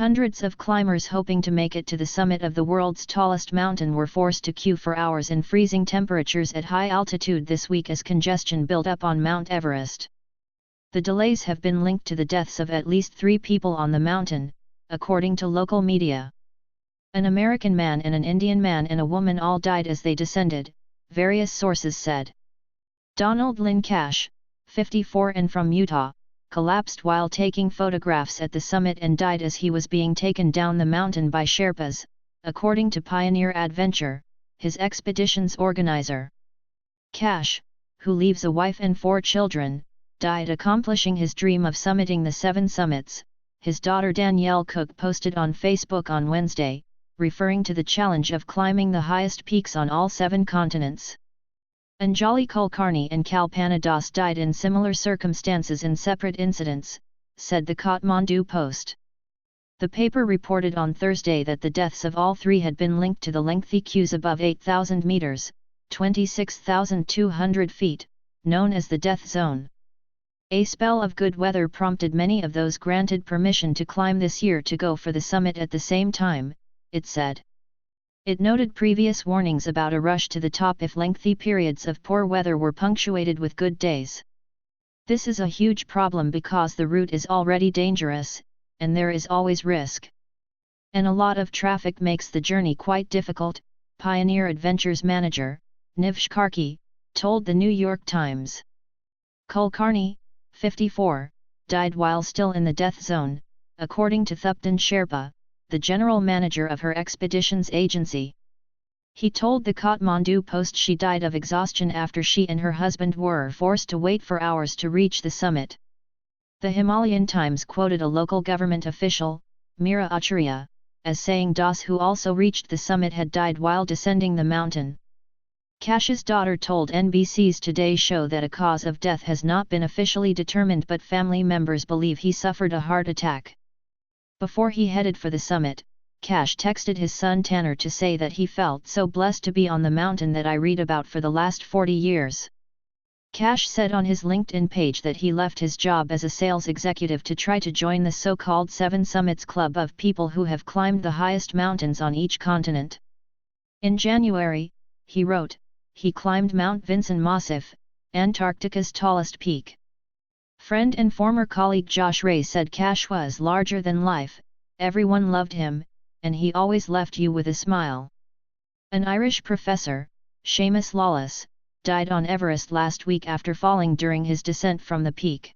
Hundreds of climbers hoping to make it to the summit of the world's tallest mountain were forced to queue for hours in freezing temperatures at high altitude this week as congestion built up on Mount Everest. The delays have been linked to the deaths of at least 3 people on the mountain, according to local media. An American man and an Indian man and a woman all died as they descended, various sources said. Donald Lynn Cash, 54 and from Utah, collapsed while taking photographs at the summit and died as he was being taken down the mountain by Sherpas, according to Pioneer Adventure, his expedition's organizer. Cash, who leaves a wife and 4 children, died accomplishing his dream of summiting the 7 summits, his daughter Danielle Cook posted on Facebook on Wednesday, referring to the challenge of climbing the highest peaks on all 7 continents. Anjali Kulkarni and Kalpana Das died in similar circumstances in separate incidents, said the Kathmandu Post. The paper reported on Thursday that the deaths of all 3 had been linked to the lengthy queues above 8,000 meters, 26,200 feet, known as the death zone. A spell of good weather prompted many of those granted permission to climb this year to go for the summit at the same time, it said. It noted previous warnings about a rush to the top if lengthy periods of poor weather were punctuated with good days. This is a huge problem because the route is already dangerous, and there is always risk. And a lot of traffic makes the journey quite difficult, Pioneer Adventures manager, Nivsh Karki, told the New York Times. Kulkarni, 54, died while still in the death zone, according to Thupten Sherpa, the general manager of her expeditions agency. He told the Kathmandu Post she died of exhaustion after she and her husband were forced to wait for hours to reach the summit. The Himalayan Times quoted a local government official, Meera Acharya, as saying Das, who also reached the summit, had died while descending the mountain. Cash's daughter told NBC's Today Show that a cause of death has not been officially determined, but family members believe he suffered a heart attack. Before he headed for the summit, Cash texted his son Tanner to say that he felt so blessed to be on the mountain that I read about for the last 40 years. Cash said on his LinkedIn page that he left his job as a sales executive to try to join the so-called 7 Summits club of people who have climbed the highest mountains on each continent. In January, he wrote, he climbed Mount Vinson Massif, Antarctica's tallest peak. Friend and former colleague Josh Ray said Cash was larger than life, everyone loved him, and he always left you with a smile. An Irish professor, Seamus Lawless, died on Everest last week after falling during his descent from the peak.